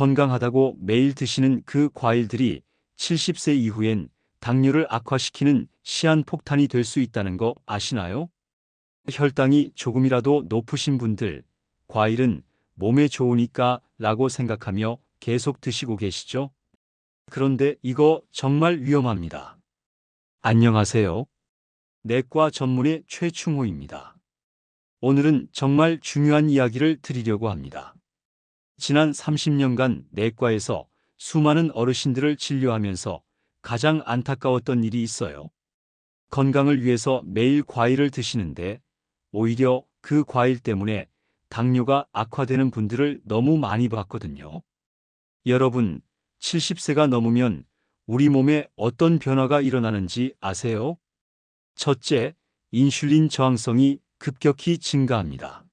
건강하다고 매일 드시는 그 과일들이 70세 이후엔 당뇨를 악화시키는 시한폭탄이 될 수 있다는 거 아시나요? 혈당이 조금이라도 높으신 분들, 과일은 몸에 좋으니까 라고 생각하며 계속 드시고 계시죠? 그런데 이거 정말 위험합니다. 안녕하세요. 내과 전문의 최충호입니다. 오늘은 정말 중요한 이야기를 드리려고 합니다. 지난 30년간 내과에서 수많은 어르신들을 진료하면서 가장 안타까웠던 일이 있어요. 건강을 위해서 매일 과일을 드시는데 오히려 그 과일 때문에 당뇨가 악화되는 분들을 너무 많이 봤거든요. 여러분, 70세가 넘으면 우리 몸에 어떤 변화가 일어나는지 아세요? 첫째, 인슐린 저항성이 급격히 증가합니다.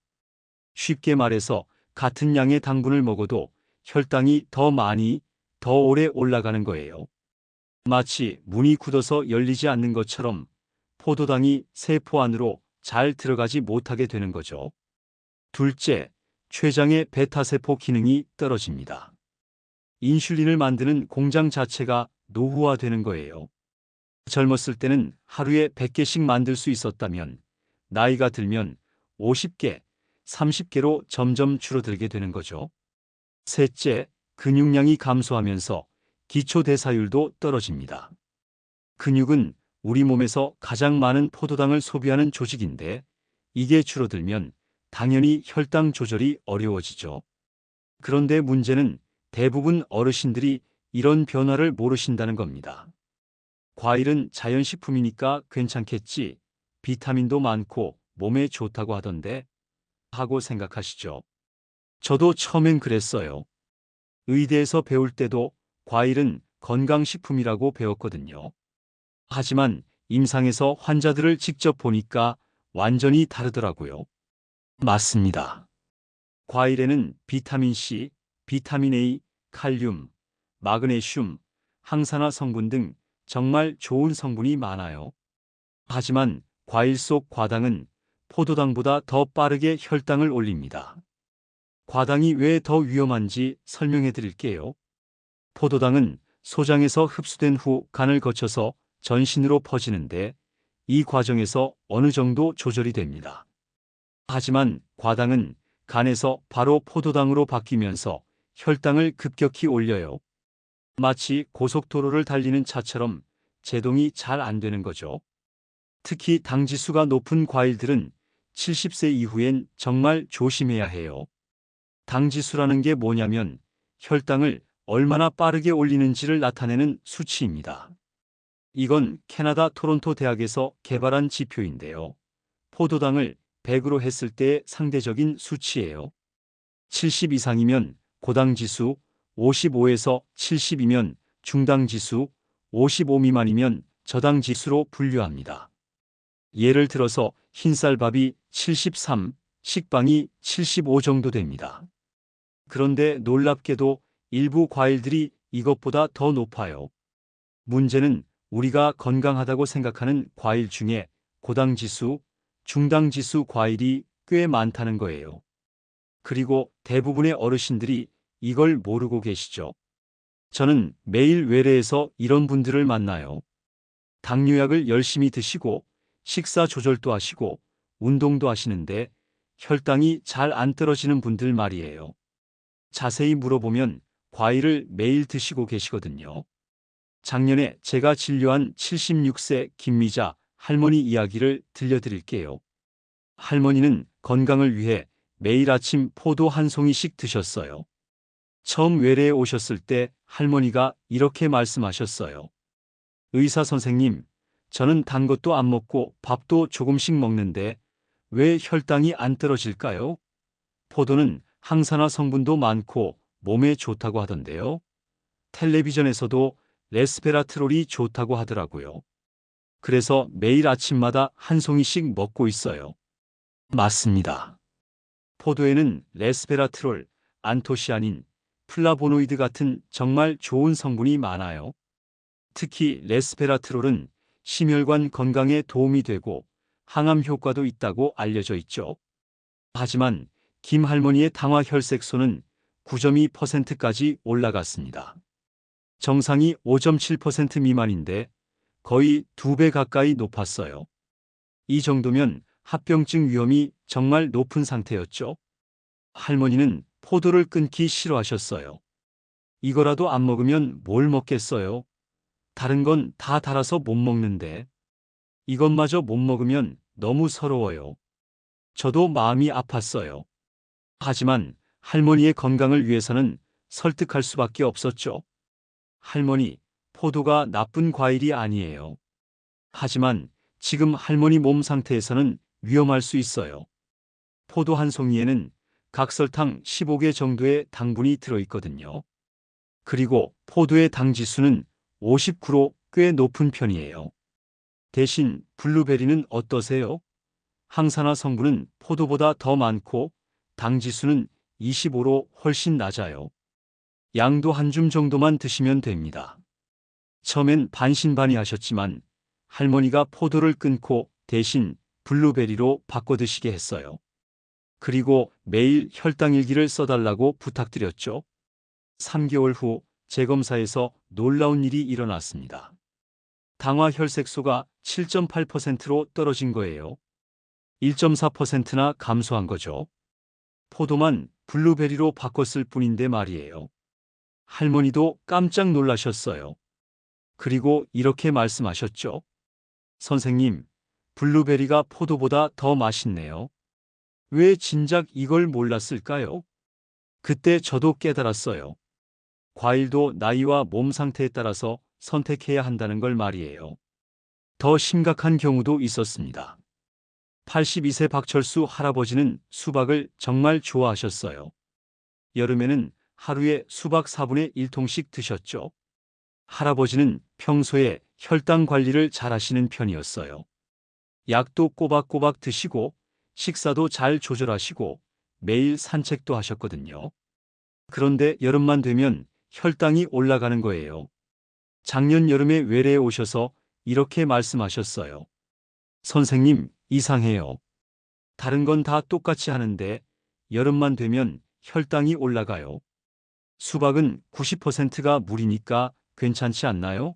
쉽게 말해서 같은 양의 당분을 먹어도 혈당이 더 많이, 더 오래 올라가는 거예요. 마치 문이 굳어서 열리지 않는 것처럼 포도당이 세포 안으로 잘 들어가지 못하게 되는 거죠. 둘째, 췌장의 베타세포 기능이 떨어집니다. 인슐린을 만드는 공장 자체가 노후화되는 거예요. 젊었을 때는 하루에 100개씩 만들 수 있었다면 나이가 들면 50개, 30개로 점점 줄어들게 되는 거죠. 셋째, 근육량이 감소하면서 기초대사율도 떨어집니다. 근육은 우리 몸에서 가장 많은 포도당을 소비하는 조직인데 이게 줄어들면 당연히 혈당 조절이 어려워지죠. 그런데 문제는 대부분 어르신들이 이런 변화를 모르신다는 겁니다. 과일은 자연식품이니까 괜찮겠지, 비타민도 많고 몸에 좋다고 하던데 하고 생각하시죠. 저도 처음엔 그랬어요. 의대에서 배울 때도 과일은 건강식품이라고 배웠거든요. 하지만 임상에서 환자들을 직접 보니까 완전히 다르더라고요. 맞습니다. 과일에는 비타민 C, 비타민 A, 칼륨, 마그네슘, 항산화 성분 등 정말 좋은 성분이 많아요. 하지만 과일 속 과당은 포도당보다 더 빠르게 혈당을 올립니다. 과당이 왜 더 위험한지 설명해 드릴게요. 포도당은 소장에서 흡수된 후 간을 거쳐서 전신으로 퍼지는데 이 과정에서 어느 정도 조절이 됩니다. 하지만 과당은 간에서 바로 포도당으로 바뀌면서 혈당을 급격히 올려요. 마치 고속도로를 달리는 차처럼 제동이 잘 안 되는 거죠. 특히 당지수가 높은 과일들은 70세 이후엔 정말 조심해야 해요. 당지수라는 게 뭐냐면 혈당을 얼마나 빠르게 올리는지를 나타내는 수치입니다. 이건 캐나다 토론토 대학에서 개발한 지표인데요. 포도당을 100으로 했을 때의 상대적인 수치예요. 70 이상이면 고당지수, 55에서 70이면 중당지수, 55 미만이면 저당지수로 분류합니다. 예를 들어서 흰쌀밥이 73, 식빵이 75 정도 됩니다. 그런데 놀랍게도 일부 과일들이 이것보다 더 높아요. 문제는 우리가 건강하다고 생각하는 과일 중에 고당지수, 중당지수 과일이 꽤 많다는 거예요. 그리고 대부분의 어르신들이 이걸 모르고 계시죠. 저는 매일 외래에서 이런 분들을 만나요. 당뇨약을 열심히 드시고 식사 조절도 하시고 운동도 하시는데 혈당이 잘 안 떨어지는 분들 말이에요. 자세히 물어보면 과일을 매일 드시고 계시거든요. 작년에 제가 진료한 76세 김미자 할머니 이야기를 들려드릴게요. 할머니는 건강을 위해 매일 아침 포도 한 송이씩 드셨어요. 처음 외래에 오셨을 때 할머니가 이렇게 말씀하셨어요. 의사 선생님, 저는 단 것도 안 먹고 밥도 조금씩 먹는데 왜 혈당이 안 떨어질까요? 포도는 항산화 성분도 많고 몸에 좋다고 하던데요. 텔레비전에서도 레스베라트롤이 좋다고 하더라고요. 그래서 매일 아침마다 한 송이씩 먹고 있어요. 맞습니다. 포도에는 레스베라트롤, 안토시아닌, 플라보노이드 같은 정말 좋은 성분이 많아요. 특히 레스베라트롤은 심혈관 건강에 도움이 되고 항암 효과도 있다고 알려져 있죠. 하지만 김 할머니의 당화혈색소는 9.2%까지 올라갔습니다. 정상이 5.7% 미만인데 거의 2배 가까이 높았어요. 이 정도면 합병증 위험이 정말 높은 상태였죠. 할머니는 포도를 끊기 싫어하셨어요. 이거라도 안 먹으면 뭘 먹겠어요? 다른 건 다 달아서 못 먹는데 이것마저 못 먹으면 너무 서러워요. 저도 마음이 아팠어요. 하지만 할머니의 건강을 위해서는 설득할 수밖에 없었죠. 할머니, 포도가 나쁜 과일이 아니에요. 하지만 지금 할머니 몸 상태에서는 위험할 수 있어요. 포도 한 송이에는 각설탕 15개 정도의 당분이 들어있거든요. 그리고 포도의 당 지수는 59로 꽤 높은 편이에요. 대신 블루베리는 어떠세요? 항산화 성분은 포도보다 더 많고 당 지수는 25로 훨씬 낮아요. 양도 한 줌 정도만 드시면 됩니다. 처음엔 반신반의하셨지만 할머니가 포도를 끊고 대신 블루베리로 바꿔 드시게 했어요. 그리고 매일 혈당일기를 써달라고 부탁드렸죠. 3개월 후 재검사에서 놀라운 일이 일어났습니다. 당화 혈색소가 7.8%로 떨어진 거예요. 1.4%나 감소한 거죠. 포도만 블루베리로 바꿨을 뿐인데 말이에요. 할머니도 깜짝 놀라셨어요. 그리고 이렇게 말씀하셨죠. 선생님, 블루베리가 포도보다 더 맛있네요. 왜 진작 이걸 몰랐을까요? 그때 저도 깨달았어요. 과일도 나이와 몸 상태에 따라서 선택해야 한다는 걸 말이에요. 더 심각한 경우도 있었습니다. 82세 박철수 할아버지는 수박을 정말 좋아하셨어요. 여름에는 하루에 수박 4분의 1통씩 드셨죠. 할아버지는 평소에 혈당 관리를 잘 하시는 편이었어요. 약도 꼬박꼬박 드시고 식사도 잘 조절하시고 매일 산책도 하셨거든요. 그런데 여름만 되면 혈당이 올라가는 거예요. 작년 여름에 외래에 오셔서 이렇게 말씀하셨어요. 선생님, 이상해요. 다른 건 다 똑같이 하는데 여름만 되면 혈당이 올라가요. 수박은 90%가 물이니까 괜찮지 않나요?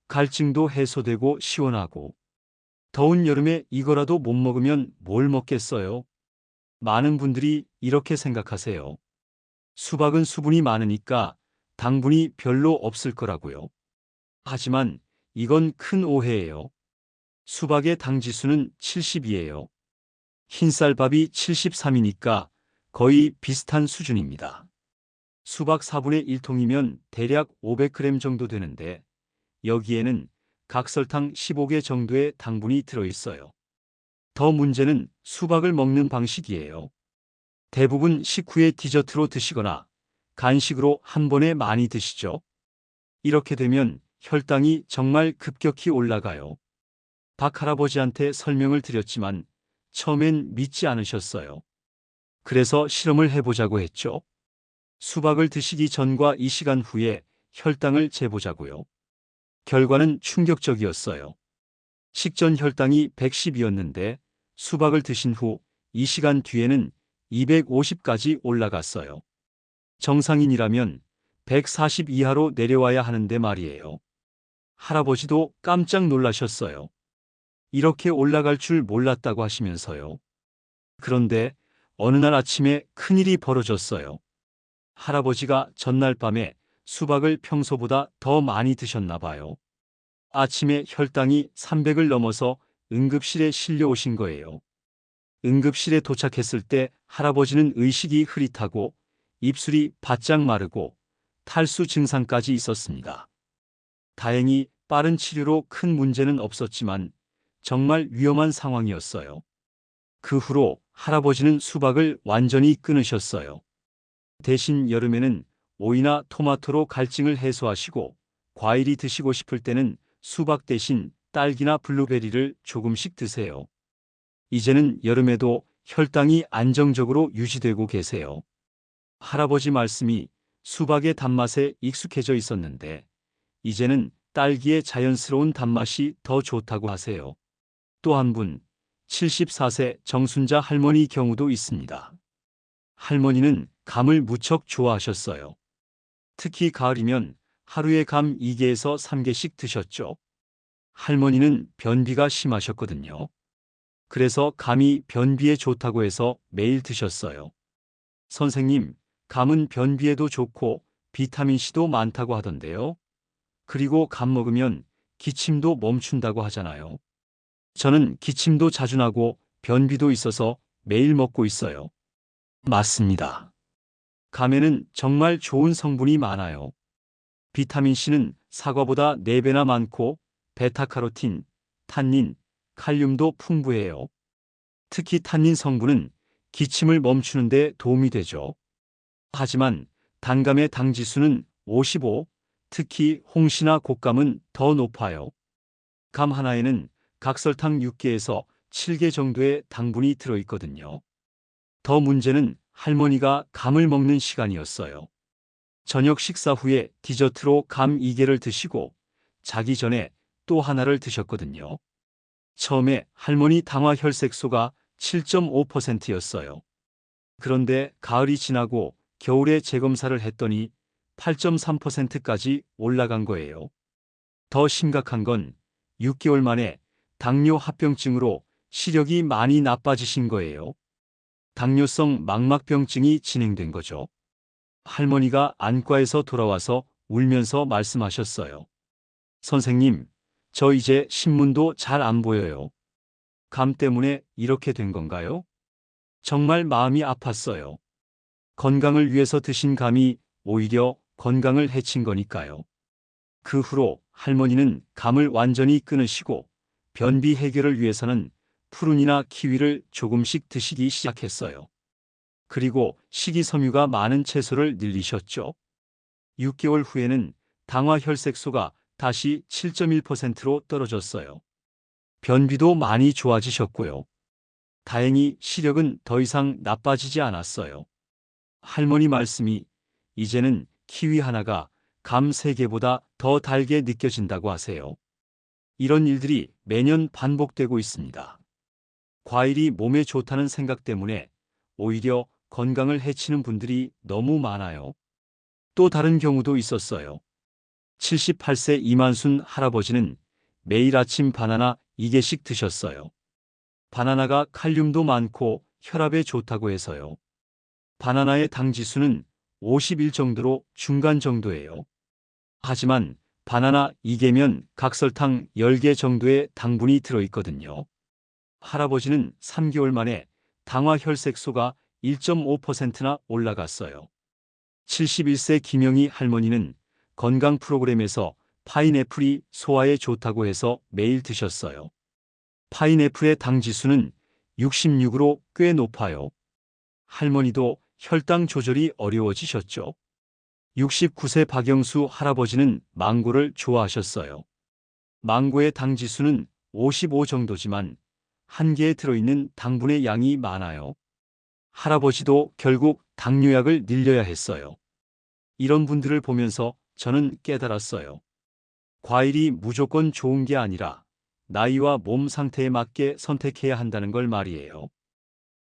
갈증도 해소되고 시원하고. 더운 여름에 이거라도 못 먹으면 뭘 먹겠어요? 많은 분들이 이렇게 생각하세요. 수박은 수분이 많으니까 당분이 별로 없을 거라고요. 하지만 이건 큰 오해예요. 수박의 당 지수는 70이에요. 흰쌀밥이 73이니까 거의 비슷한 수준입니다. 수박 4분의 1통이면 대략 500g 정도 되는데 여기에는 각설탕 15개 정도의 당분이 들어있어요. 더 문제는 수박을 먹는 방식이에요. 대부분 식후에 디저트로 드시거나 간식으로 한 번에 많이 드시죠. 이렇게 되면 혈당이 정말 급격히 올라가요. 박 할아버지한테 설명을 드렸지만 처음엔 믿지 않으셨어요. 그래서 실험을 해보자고 했죠. 수박을 드시기 전과 이 시간 후에 혈당을 재보자고요. 결과는 충격적이었어요. 식전 혈당이 110이었는데 수박을 드신 후 2시간 뒤에는 250까지 올라갔어요. 정상인이라면 140 이하로 내려와야 하는데 말이에요. 할아버지도 깜짝 놀라셨어요. 이렇게 올라갈 줄 몰랐다고 하시면서요. 그런데 어느 날 아침에 큰일이 벌어졌어요. 할아버지가 전날 밤에 수박을 평소보다 더 많이 드셨나 봐요. 아침에 혈당이 300을 넘어서 응급실에 실려오신 거예요. 응급실에 도착했을 때 할아버지는 의식이 흐릿하고 입술이 바짝 마르고 탈수 증상까지 있었습니다. 다행히 빠른 치료로 큰 문제는 없었지만 정말 위험한 상황이었어요. 그 후로 할아버지는 수박을 완전히 끊으셨어요. 대신 여름에는 오이나 토마토로 갈증을 해소하시고 과일이 드시고 싶을 때는 수박 대신 딸기나 블루베리를 조금씩 드세요. 이제는 여름에도 혈당이 안정적으로 유지되고 계세요. 할아버지 말씀이 수박의 단맛에 익숙해져 있었는데 이제는 딸기의 자연스러운 단맛이 더 좋다고 하세요. 또 한 분, 74세 정순자 할머니 경우도 있습니다. 할머니는 감을 무척 좋아하셨어요. 특히 가을이면 하루에 감 2개에서 3개씩 드셨죠. 할머니는 변비가 심하셨거든요. 그래서 감이 변비에 좋다고 해서 매일 드셨어요. 선생님, 감은 변비에도 좋고 비타민C도 많다고 하던데요. 그리고 감 먹으면 기침도 멈춘다고 하잖아요. 저는 기침도 자주 나고 변비도 있어서 매일 먹고 있어요. 맞습니다. 감에는 정말 좋은 성분이 많아요. 비타민C는 사과보다 4배나 많고 베타카로틴, 탄닌, 칼륨도 풍부해요. 특히 탄닌 성분은 기침을 멈추는 데 도움이 되죠. 하지만 단감의 당지수는 55, 특히 홍시나 곶감은 더 높아요. 감 하나에는 각설탕 6개에서 7개 정도의 당분이 들어있거든요. 더 문제는 할머니가 감을 먹는 시간이었어요. 저녁 식사 후에 디저트로 감 2개를 드시고 자기 전에 또 하나를 드셨거든요. 처음에 할머니 당화 혈색소가 7.5%였어요. 그런데 가을이 지나고 겨울에 재검사를 했더니 8.3%까지 올라간 거예요. 더 심각한 건 6개월 만에 당뇨 합병증으로 시력이 많이 나빠지신 거예요. 당뇨성 망막병증이 진행된 거죠. 할머니가 안과에서 돌아와서 울면서 말씀하셨어요. 선생님, 저 이제 신문도 잘 안 보여요. 감 때문에 이렇게 된 건가요? 정말 마음이 아팠어요. 건강을 위해서 드신 감이 오히려 건강을 해친 거니까요. 그 후로 할머니는 감을 완전히 끊으시고 변비 해결을 위해서는 푸른이나 키위를 조금씩 드시기 시작했어요. 그리고 식이섬유가 많은 채소를 늘리셨죠. 6개월 후에는 당화 혈색소가 다시 7.1%로 떨어졌어요. 변비도 많이 좋아지셨고요. 다행히 시력은 더 이상 나빠지지 않았어요. 할머니 말씀이 이제는 키위 하나가 감 3개보다 더 달게 느껴진다고 하세요. 이런 일들이 매년 반복되고 있습니다. 과일이 몸에 좋다는 생각 때문에 오히려 건강을 해치는 분들이 너무 많아요. 또 다른 경우도 있었어요. 78세 이만순 할아버지는 매일 아침 바나나 2개씩 드셨어요. 바나나가 칼륨도 많고 혈압에 좋다고 해서요. 바나나의 당지수는 51 정도로 중간 정도예요. 하지만 바나나 2개면 각설탕 10개 정도의 당분이 들어있거든요. 할아버지는 3개월 만에 당화 혈색소가 1.5%나 올라갔어요. 71세 김영희 할머니는 건강 프로그램에서 파인애플이 소화에 좋다고 해서 매일 드셨어요. 파인애플의 당지수는 66으로 꽤 높아요. 할머니도 혈당 조절이 어려워지셨죠. 69세 박영수 할아버지는 망고를 좋아하셨어요. 망고의 당지수는 55 정도지만 한 개에 들어있는 당분의 양이 많아요. 할아버지도 결국 당뇨약을 늘려야 했어요. 이런 분들을 보면서 저는 깨달았어요. 과일이 무조건 좋은 게 아니라 나이와 몸 상태에 맞게 선택해야 한다는 걸 말이에요.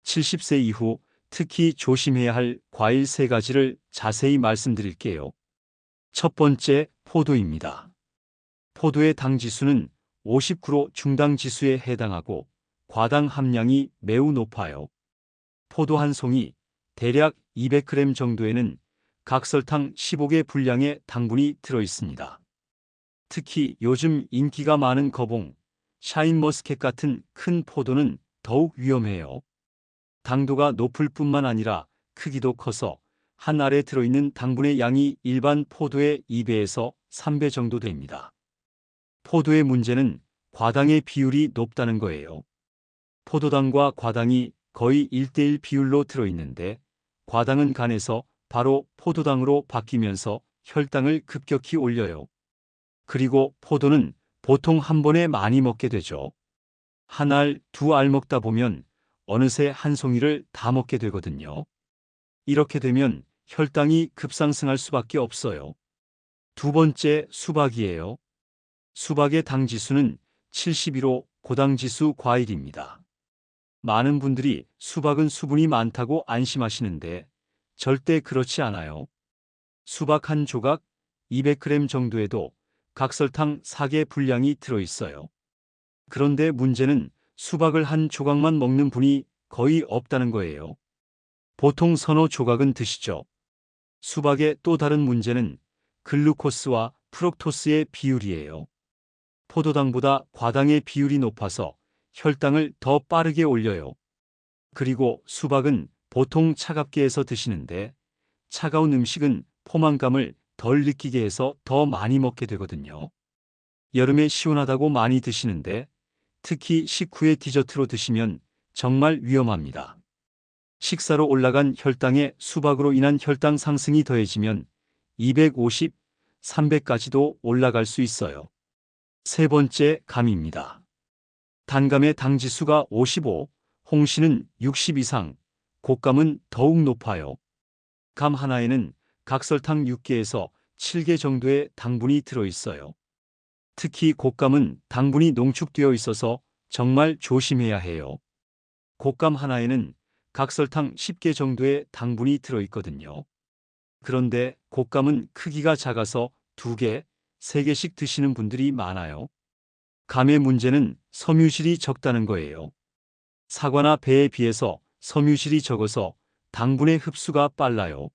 70세 이후 특히 조심해야 할 과일 3가지를 자세히 말씀드릴게요. 첫 번째, 포도입니다. 포도의 당지수는 59로 중당지수에 해당하고 과당 함량이 매우 높아요. 포도 한 송이 대략 200g 정도에는 각설탕 15개 분량의 당분이 들어있습니다. 특히 요즘 인기가 많은 거봉, 샤인머스켓 같은 큰 포도는 더욱 위험해요. 당도가 높을 뿐만 아니라 크기도 커서 한 알에 들어있는 당분의 양이 일반 포도의 2배에서 3배 정도 됩니다. 포도의 문제는 과당의 비율이 높다는 거예요. 포도당과 과당이 거의 1:1 비율로 들어있는데 과당은 간에서 바로 포도당으로 바뀌면서 혈당을 급격히 올려요. 그리고 포도는 보통 한 번에 많이 먹게 되죠. 한 알, 2알 먹다 보면 어느새 한 송이를 다 먹게 되거든요. 이렇게 되면 혈당이 급상승할 수밖에 없어요. 두 번째, 수박이에요. 수박의 당지수는 71로 고당지수 과일입니다. 많은 분들이 수박은 수분이 많다고 안심하시는데 절대 그렇지 않아요. 수박 한 조각 200g 정도에도 각설탕 4개 분량이 들어있어요. 그런데 문제는 수박을 한 조각만 먹는 분이 거의 없다는 거예요. 보통 서너 조각은 드시죠. 수박의 또 다른 문제는 글루코스와 프럭토스의 비율이에요. 포도당보다 과당의 비율이 높아서 혈당을 더 빠르게 올려요. 그리고 수박은 보통 차갑게 해서 드시는데 차가운 음식은 포만감을 덜 느끼게 해서 더 많이 먹게 되거든요. 여름에 시원하다고 많이 드시는데 특히 식후에 디저트로 드시면 정말 위험합니다. 식사로 올라간 혈당에 수박으로 인한 혈당 상승이 더해지면 250, 300까지도 올라갈 수 있어요. 세 번째, 감입니다. 단감의 당지수가 55, 홍시는 60 이상, 곶감은 더욱 높아요. 감 하나에는 각설탕 6개에서 7개 정도의 당분이 들어있어요. 특히 곶감은 당분이 농축되어 있어서 정말 조심해야 해요. 곶감 하나에는 각설탕 10개 정도의 당분이 들어있거든요. 그런데 곶감은 크기가 작아서 2개, 3개씩 드시는 분들이 많아요. 감의 문제는 섬유질이 적다는 거예요. 사과나 배에 비해서 섬유질이 적어서 당분의 흡수가 빨라요.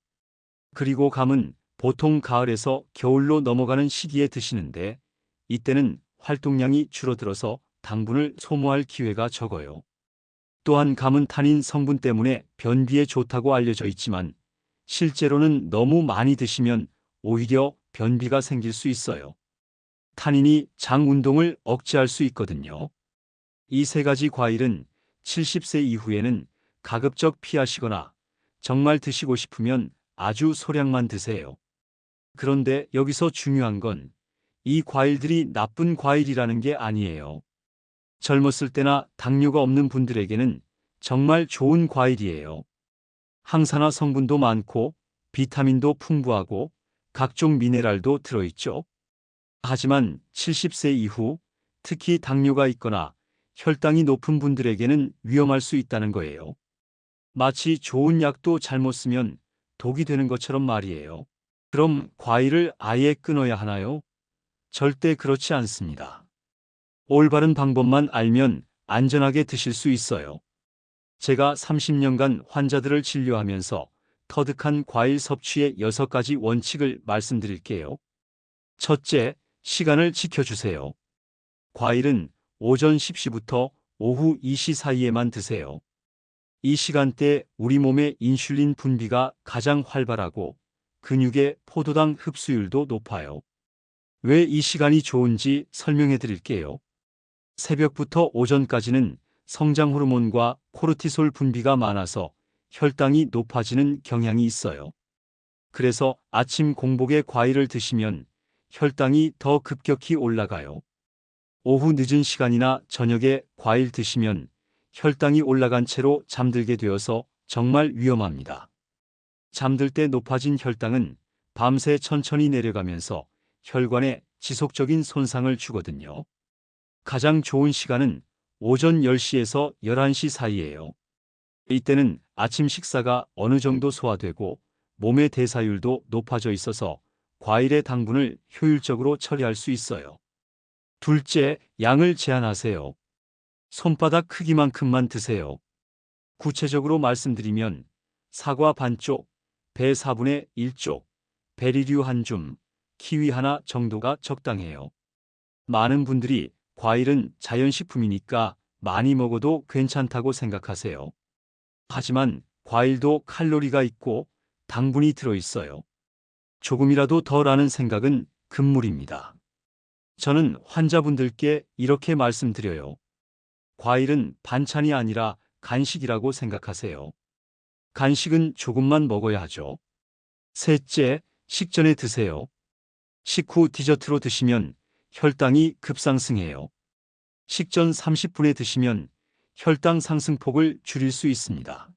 그리고 감은 보통 가을에서 겨울로 넘어가는 시기에 드시는데 이때는 활동량이 줄어들어서 당분을 소모할 기회가 적어요. 또한 감은 타닌 성분 때문에 변비에 좋다고 알려져 있지만 실제로는 너무 많이 드시면 오히려 변비가 생길 수 있어요. 타닌이 장 운동을 억제할 수 있거든요. 이 세 가지 과일은 70세 이후에는 가급적 피하시거나 정말 드시고 싶으면 아주 소량만 드세요. 그런데 여기서 중요한 건 이 과일들이 나쁜 과일이라는 게 아니에요. 젊었을 때나 당뇨가 없는 분들에게는 정말 좋은 과일이에요. 항산화 성분도 많고 비타민도 풍부하고 각종 미네랄도 들어있죠. 하지만 70세 이후 특히 당뇨가 있거나 혈당이 높은 분들에게는 위험할 수 있다는 거예요. 마치 좋은 약도 잘못 쓰면 독이 되는 것처럼 말이에요. 그럼 과일을 아예 끊어야 하나요? 절대 그렇지 않습니다. 올바른 방법만 알면 안전하게 드실 수 있어요. 제가 30년간 환자들을 진료하면서 터득한 과일 섭취의 6가지 원칙을 말씀드릴게요. 첫째, 시간을 지켜주세요. 과일은 오전 10시부터 오후 2시 사이에만 드세요. 이 시간대 우리 몸의 인슐린 분비가 가장 활발하고 근육의 포도당 흡수율도 높아요. 왜 이 시간이 좋은지 설명해 드릴게요. 새벽부터 오전까지는 성장 호르몬과 코르티솔 분비가 많아서 혈당이 높아지는 경향이 있어요. 그래서 아침 공복에 과일을 드시면 혈당이 더 급격히 올라가요. 오후 늦은 시간이나 저녁에 과일 드시면 혈당이 올라간 채로 잠들게 되어서 정말 위험합니다. 잠들 때 높아진 혈당은 밤새 천천히 내려가면서 혈관에 지속적인 손상을 주거든요. 가장 좋은 시간은 오전 10시에서 11시 사이예요. 이때는 아침 식사가 어느 정도 소화되고 몸의 대사율도 높아져 있어서 과일의 당분을 효율적으로 처리할 수 있어요. 둘째, 양을 제한하세요. 손바닥 크기만큼만 드세요. 구체적으로 말씀드리면 사과 반쪽, 배 4분의 1쪽, 베리류 한 줌, 키위 하나 정도가 적당해요. 많은 분들이 과일은 자연식품이니까 많이 먹어도 괜찮다고 생각하세요. 하지만 과일도 칼로리가 있고 당분이 들어있어요. 조금이라도 덜하는 생각은 금물입니다. 저는 환자분들께 이렇게 말씀드려요. 과일은 반찬이 아니라 간식이라고 생각하세요. 간식은 조금만 먹어야 하죠. 셋째, 식전에 드세요. 식후 디저트로 드시면 혈당이 급상승해요. 식전 30분에 드시면 혈당 상승폭을 줄일 수 있습니다.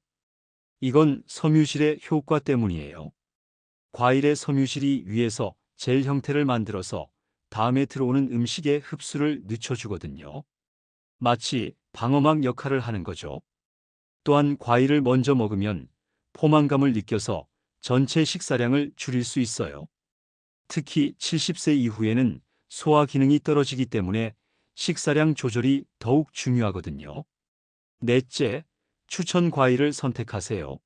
이건 섬유질의 효과 때문이에요. 과일의 섬유질이 위에서 젤 형태를 만들어서 다음에 들어오는 음식의 흡수를 늦춰주거든요. 마치 방어막 역할을 하는 거죠. 또한 과일을 먼저 먹으면 포만감을 느껴서 전체 식사량을 줄일 수 있어요. 특히 70세 이후에는 소화 기능이 떨어지기 때문에 식사량 조절이 더욱 중요하거든요. 넷째, 추천 과일을 선택하세요.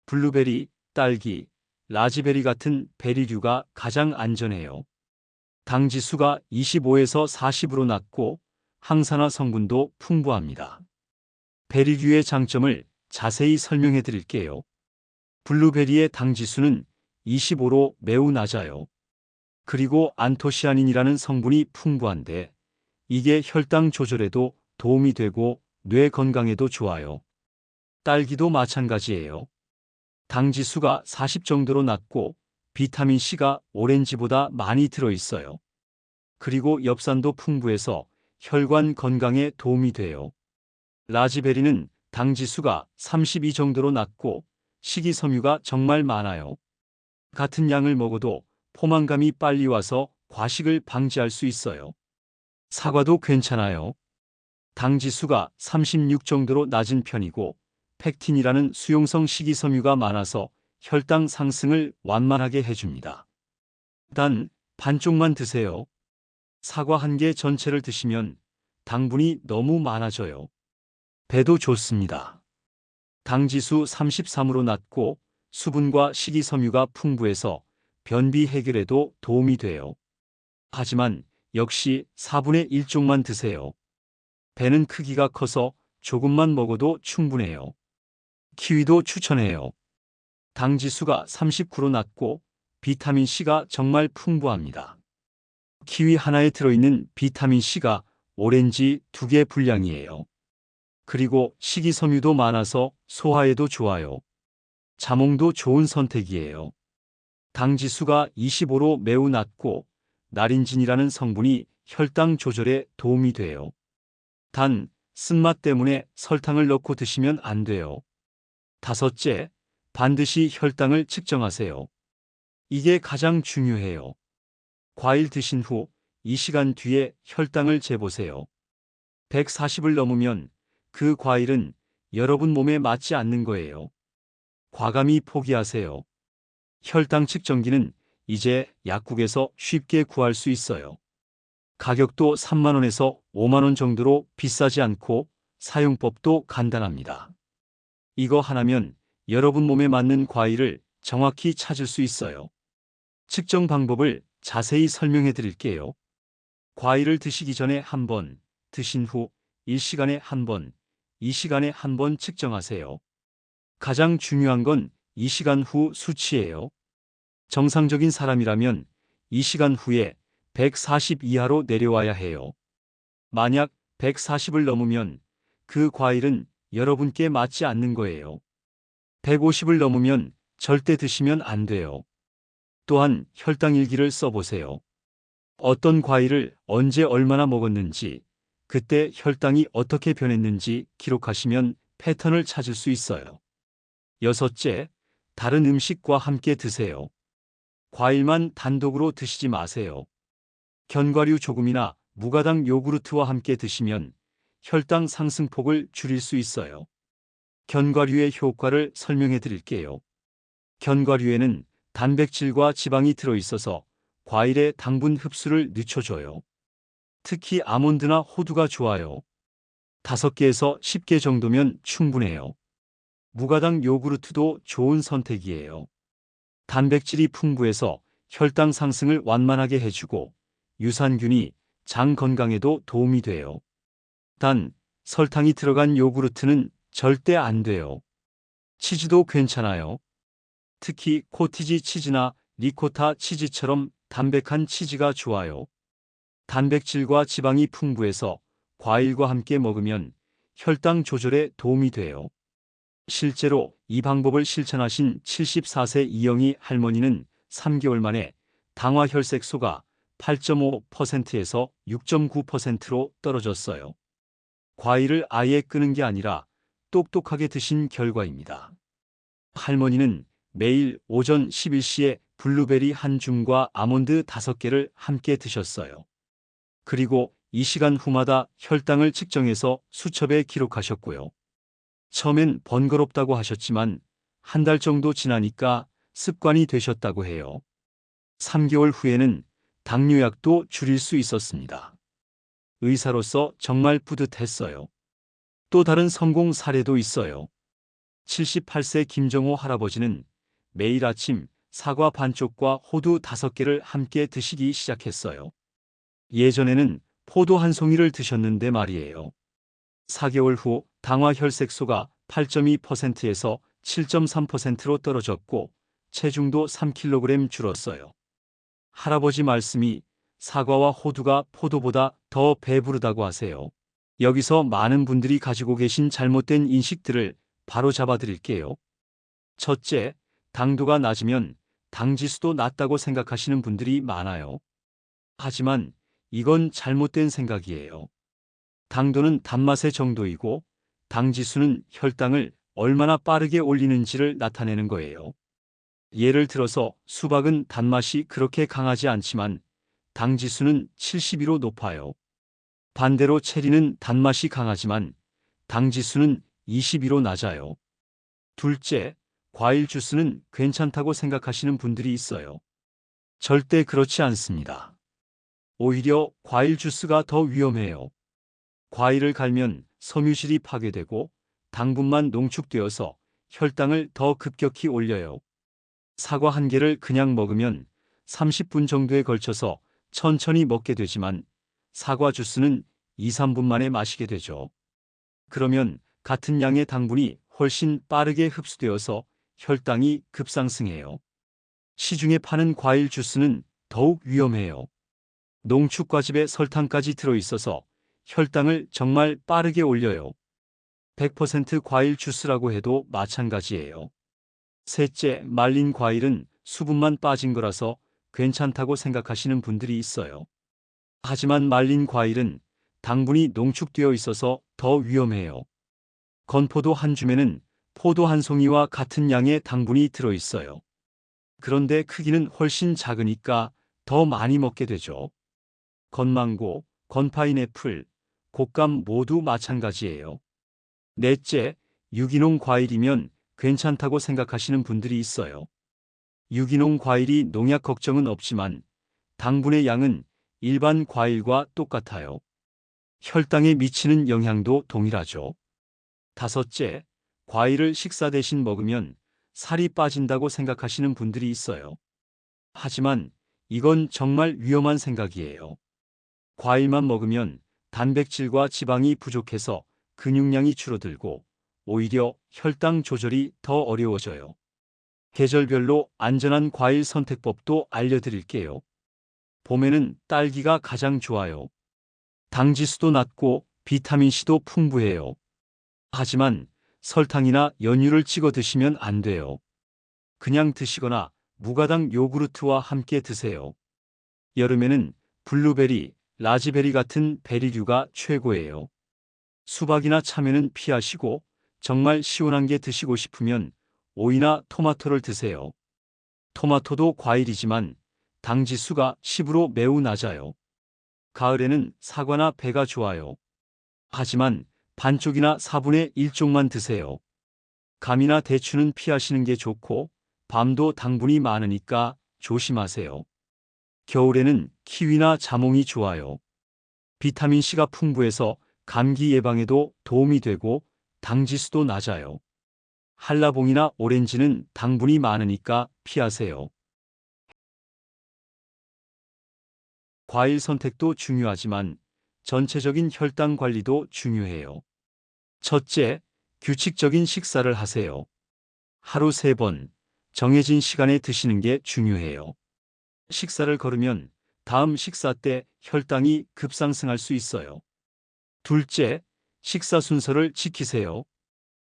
블루베리, 딸기, 라즈베리 같은 베리류가 가장 안전해요. 당 지수가 25에서 40으로 낮고 항산화 성분도 풍부합니다. 베리류의 장점을 자세히 설명해 드릴게요. 블루베리의 당 지수는 25로 매우 낮아요. 그리고 안토시아닌이라는 성분이 풍부한데 이게 혈당 조절에도 도움이 되고 뇌 건강에도 좋아요. 딸기도 마찬가지예요. 당 지수가 40 정도로 낮고 비타민C가 오렌지보다 많이 들어있어요. 그리고 엽산도 풍부해서 혈관 건강에 도움이 돼요. 라즈베리는 당 지수가 32 정도로 낮고 식이섬유가 정말 많아요. 같은 양을 먹어도 포만감이 빨리 와서 과식을 방지할 수 있어요. 사과도 괜찮아요. 당 지수가 36 정도로 낮은 편이고 펙틴이라는 수용성 식이섬유가 많아서 혈당 상승을 완만하게 해줍니다. 단 반쪽만 드세요. 사과 한 개 전체를 드시면 당분이 너무 많아져요. 배도 좋습니다. 당 지수 33으로 낮고 수분과 식이섬유가 풍부해서 변비 해결에도 도움이 돼요. 하지만 역시 4분의 1쪽만 드세요. 배는 크기가 커서 조금만 먹어도 충분해요. 키위도 추천해요. 당 지수가 39로 낮고 비타민C가 정말 풍부합니다. 키위 하나에 들어있는 비타민C가 오렌지 2개 분량이에요. 그리고 식이섬유도 많아서 소화에도 좋아요. 자몽도 좋은 선택이에요. 당 지수가 25로 매우 낮고 나린진이라는 성분이 혈당 조절에 도움이 돼요. 단, 쓴맛 때문에 설탕을 넣고 드시면 안 돼요. 다섯째, 반드시 혈당을 측정하세요. 이게 가장 중요해요. 과일 드신 후 2시간 뒤에 혈당을 재보세요. 140을 넘으면 그 과일은 여러분 몸에 맞지 않는 거예요. 과감히 포기하세요. 혈당 측정기는 이제 약국에서 쉽게 구할 수 있어요. 가격도 3만 원에서 5만 원 정도로 비싸지 않고 사용법도 간단합니다. 이거 하나면 여러분 몸에 맞는 과일을 정확히 찾을 수 있어요. 측정 방법을 자세히 설명해 드릴게요. 과일을 드시기 전에 한 번, 드신 후 1시간에 한 번, 2시간에 한 번 측정하세요. 가장 중요한 건 2시간 후 수치예요. 정상적인 사람이라면 2시간 후에 140 이하로 내려와야 해요. 만약 140을 넘으면 그 과일은 여러분께 맞지 않는 거예요. 150을 넘으면 절대 드시면 안 돼요. 또한 혈당 일기를 써보세요. 어떤 과일을 언제 얼마나 먹었는지, 그때 혈당이 어떻게 변했는지 기록하시면 패턴을 찾을 수 있어요. 여섯째, 다른 음식과 함께 드세요. 과일만 단독으로 드시지 마세요. 견과류 조금이나 무가당 요구르트와 함께 드시면 혈당 상승폭을 줄일 수 있어요. 견과류의 효과를 설명해 드릴게요. 견과류에는 단백질과 지방이 들어있어서 과일의 당분 흡수를 늦춰줘요. 특히 아몬드나 호두가 좋아요. 5개에서 10개 정도면 충분해요. 무가당 요구르트도 좋은 선택이에요. 단백질이 풍부해서 혈당 상승을 완만하게 해주고 유산균이 장 건강에도 도움이 돼요. 단, 설탕이 들어간 요구르트는 절대 안 돼요. 치즈도 괜찮아요. 특히 코티지 치즈나 리코타 치즈처럼 담백한 치즈가 좋아요. 단백질과 지방이 풍부해서 과일과 함께 먹으면 혈당 조절에 도움이 돼요. 실제로 이 방법을 실천하신 74세 이영희 할머니는 3개월 만에 당화혈색소가 8.5%에서 6.9%로 떨어졌어요. 과일을 아예 끊은 게 아니라 똑똑하게 드신 결과입니다. 할머니는 매일 오전 11시에 블루베리 한 줌과 아몬드 5개를 함께 드셨어요. 그리고 2시간 후마다 혈당을 측정해서 수첩에 기록하셨고요. 처음엔 번거롭다고 하셨지만 한 달 정도 지나니까 습관이 되셨다고 해요. 3개월 후에는 당뇨약도 줄일 수 있었습니다. 의사로서 정말 뿌듯했어요. 또 다른 성공 사례도 있어요. 78세 김정호 할아버지는 매일 아침 사과 반쪽과 호두 5개를 함께 드시기 시작했어요. 예전에는 포도 한 송이를 드셨는데 말이에요. 4개월 후 당화 혈색소가 8.2%에서 7.3%로 떨어졌고 체중도 3kg 줄었어요. 할아버지 말씀이 사과와 호두가 포도보다 더 배부르다고 하세요. 여기서 많은 분들이 가지고 계신 잘못된 인식들을 바로 잡아 드릴게요. 첫째, 당도가 낮으면 당지수도 낮다고 생각하시는 분들이 많아요. 하지만 이건 잘못된 생각이에요. 당도는 단맛의 정도이고 당지수는 혈당을 얼마나 빠르게 올리는지를 나타내는 거예요. 예를 들어서 수박은 단맛이 그렇게 강하지 않지만 당지수는 72로 높아요. 반대로 체리는 단맛이 강하지만 당지수는 22로 낮아요. 둘째, 과일 주스는 괜찮다고 생각하시는 분들이 있어요. 절대 그렇지 않습니다. 오히려 과일 주스가 더 위험해요. 과일을 갈면 섬유질이 파괴되고 당분만 농축되어서 혈당을 더 급격히 올려요. 사과 한 개를 그냥 먹으면 30분 정도에 걸쳐서 천천히 먹게 되지만 사과 주스는 2, 3분 만에 마시게 되죠. 그러면 같은 양의 당분이 훨씬 빠르게 흡수되어서 혈당이 급상승해요. 시중에 파는 과일 주스는 더욱 위험해요. 농축과즙에 설탕까지 들어있어서 혈당을 정말 빠르게 올려요. 100% 과일 주스라고 해도 마찬가지예요. 셋째, 말린 과일은 수분만 빠진 거라서 괜찮다고 생각하시는 분들이 있어요. 하지만 말린 과일은 당분이 농축되어 있어서 더 위험해요. 건포도 한 줌에는 포도 한 송이와 같은 양의 당분이 들어있어요. 그런데 크기는 훨씬 작으니까 더 많이 먹게 되죠. 건망고, 건파인애플, 곶감 모두 마찬가지예요. 넷째, 유기농 과일이면 괜찮다고 생각하시는 분들이 있어요. 유기농 과일이 농약 걱정은 없지만 당분의 양은 일반 과일과 똑같아요. 혈당에 미치는 영향도 동일하죠. 다섯째, 과일을 식사 대신 먹으면 살이 빠진다고 생각하시는 분들이 있어요. 하지만 이건 정말 위험한 생각이에요. 과일만 먹으면 단백질과 지방이 부족해서 근육량이 줄어들고 오히려 혈당 조절이 더 어려워져요. 계절별로 안전한 과일 선택법도 알려드릴게요. 봄에는 딸기가 가장 좋아요. 당지수도 낮고 비타민C도 풍부해요. 하지만 설탕이나 연유를 찍어 드시면 안 돼요. 그냥 드시거나 무가당 요구르트와 함께 드세요. 여름에는 블루베리, 라즈베리 같은 베리류가 최고예요. 수박이나 참외는 피하시고 정말 시원한 게 드시고 싶으면 오이나 토마토를 드세요. 토마토도 과일이지만 당지수가 10으로 매우 낮아요. 가을에는 사과나 배가 좋아요. 하지만 반쪽이나 4분의 1쪽만 드세요. 감이나 대추는 피하시는 게 좋고 밤도 당분이 많으니까 조심하세요. 겨울에는 키위나 자몽이 좋아요. 비타민C가 풍부해서 감기 예방에도 도움이 되고 당지수도 낮아요. 한라봉이나 오렌지는 당분이 많으니까 피하세요. 과일 선택도 중요하지만 전체적인 혈당 관리도 중요해요. 첫째, 규칙적인 식사를 하세요. 하루 3번, 정해진 시간에 드시는 게 중요해요. 식사를 거르면 다음 식사 때 혈당이 급상승할 수 있어요. 둘째, 식사 순서를 지키세요.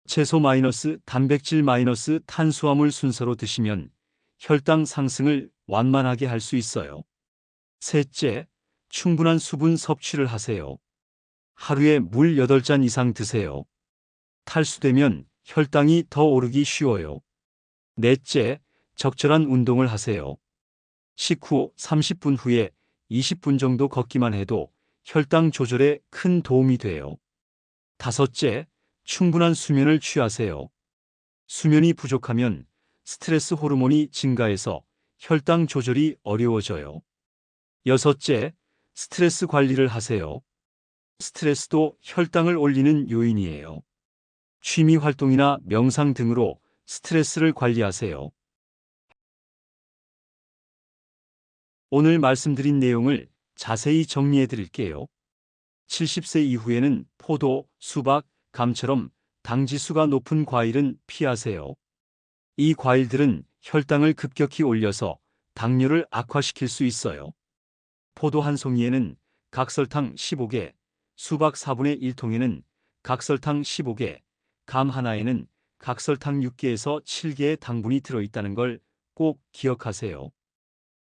채소 마이너스 단백질 마이너스 탄수화물 순서로 드시면 혈당 상승을 완만하게 할 수 있어요. 셋째, 충분한 수분 섭취를 하세요. 하루에 물 8잔 이상 드세요. 탈수되면 혈당이 더 오르기 쉬워요. 넷째, 적절한 운동을 하세요. 식후 30분 후에 20분 정도 걷기만 해도 혈당 조절에 큰 도움이 돼요. 다섯째, 충분한 수면을 취하세요. 수면이 부족하면 스트레스 호르몬이 증가해서 혈당 조절이 어려워져요. 여섯째, 스트레스 관리를 하세요. 스트레스도 혈당을 올리는 요인이에요. 취미 활동이나 명상 등으로 스트레스를 관리하세요. 오늘 말씀드린 내용을 자세히 정리해 드릴게요. 70세 이후에는 포도, 수박, 감처럼 당지수가 높은 과일은 피하세요. 이 과일들은 혈당을 급격히 올려서 당뇨를 악화시킬 수 있어요. 포도 한 송이에는 각설탕 15개, 수박 4분의 1통에는 각설탕 15개, 감 하나에는 각설탕 6개에서 7개의 당분이 들어있다는 걸 꼭 기억하세요.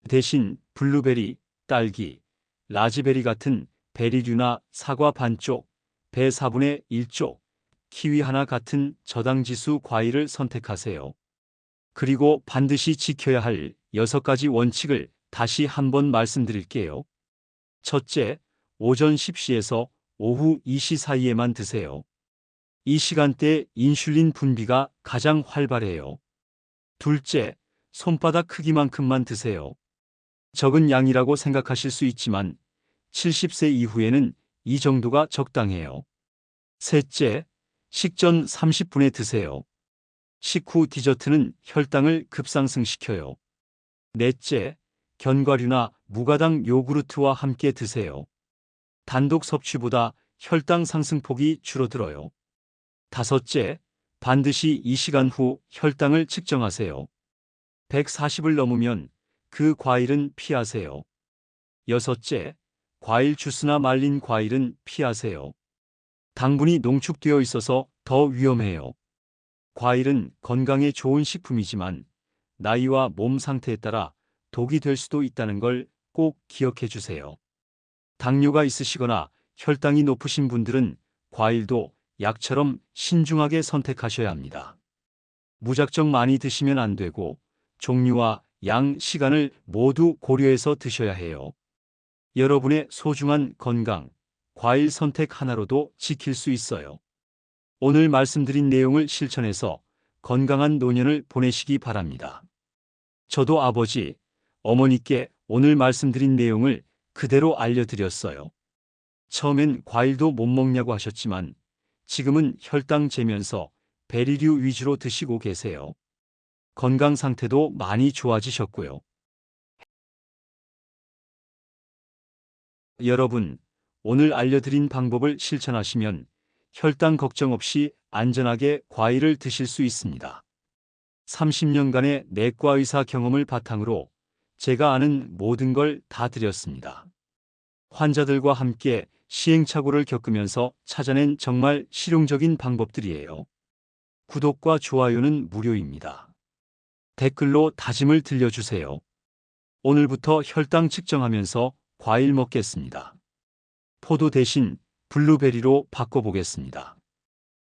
대신 블루베리, 딸기, 라즈베리 같은 베리류나 사과 반쪽, 배 4분의 1쪽, 키위 하나 같은 저당지수 과일을 선택하세요. 그리고 반드시 지켜야 할 6가지 원칙을 다시 한번 말씀드릴게요. 첫째, 오전 10시에서 오후 2시 사이에만 드세요. 이 시간대에 인슐린 분비가 가장 활발해요. 둘째, 손바닥 크기만큼만 드세요. 적은 양이라고 생각하실 수 있지만 70세 이후에는 이 정도가 적당해요. 셋째, 식전 30분에 드세요. 식후 디저트는 혈당을 급상승시켜요. 넷째, 견과류나 무가당 요구르트와 함께 드세요. 단독 섭취보다 혈당 상승폭이 줄어들어요. 다섯째, 반드시 2시간 후 혈당을 측정하세요. 140을 넘으면 그 과일은 피하세요. 여섯째, 과일 주스나 말린 과일은 피하세요. 당분이 농축되어 있어서 더 위험해요. 과일은 건강에 좋은 식품이지만 나이와 몸 상태에 따라 독이 될 수도 있다는 걸 꼭 기억해 주세요. 당뇨가 있으시거나 혈당이 높으신 분들은 과일도 약처럼 신중하게 선택하셔야 합니다. 무작정 많이 드시면 안 되고 종류와 양, 시간을 모두 고려해서 드셔야 해요. 여러분의 소중한 건강, 과일 선택 하나로도 지킬 수 있어요. 오늘 말씀드린 내용을 실천해서 건강한 노년을 보내시기 바랍니다. 저도 아버지, 어머니께 오늘 말씀드린 내용을 그대로 알려드렸어요. 처음엔 과일도 못 먹냐고 하셨지만 지금은 혈당 재면서 베리류 위주로 드시고 계세요. 건강 상태도 많이 좋아지셨고요. 여러분, 오늘 알려드린 방법을 실천하시면 혈당 걱정 없이 안전하게 과일을 드실 수 있습니다. 30년간의 내과 의사 경험을 바탕으로 제가 아는 모든 걸 다 드렸습니다. 환자들과 함께 시행착오를 겪으면서 찾아낸 정말 실용적인 방법들이에요. 구독과 좋아요는 무료입니다. 댓글로 다짐을 들려주세요. 오늘부터 혈당 측정하면서 과일 먹겠습니다. 포도 대신 블루베리로 바꿔보겠습니다.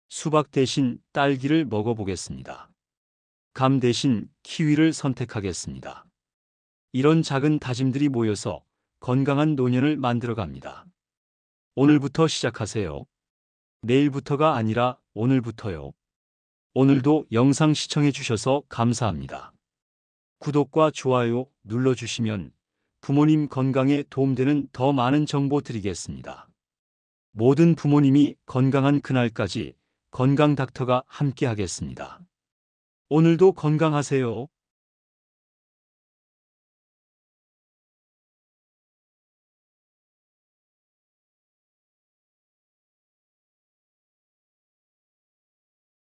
수박 대신 딸기를 먹어보겠습니다. 감 대신 키위를 선택하겠습니다. 이런 작은 다짐들이 모여서 건강한 노년을 만들어갑니다. 오늘부터 시작하세요. 내일부터가 아니라 오늘부터요. 오늘도 영상 시청해 주셔서 감사합니다. 구독과 좋아요 눌러주시면 부모님 건강에 도움되는 더 많은 정보 드리겠습니다. 모든 부모님이 건강한 그날까지 건강 닥터가 함께 하겠습니다. 오늘도 건강하세요.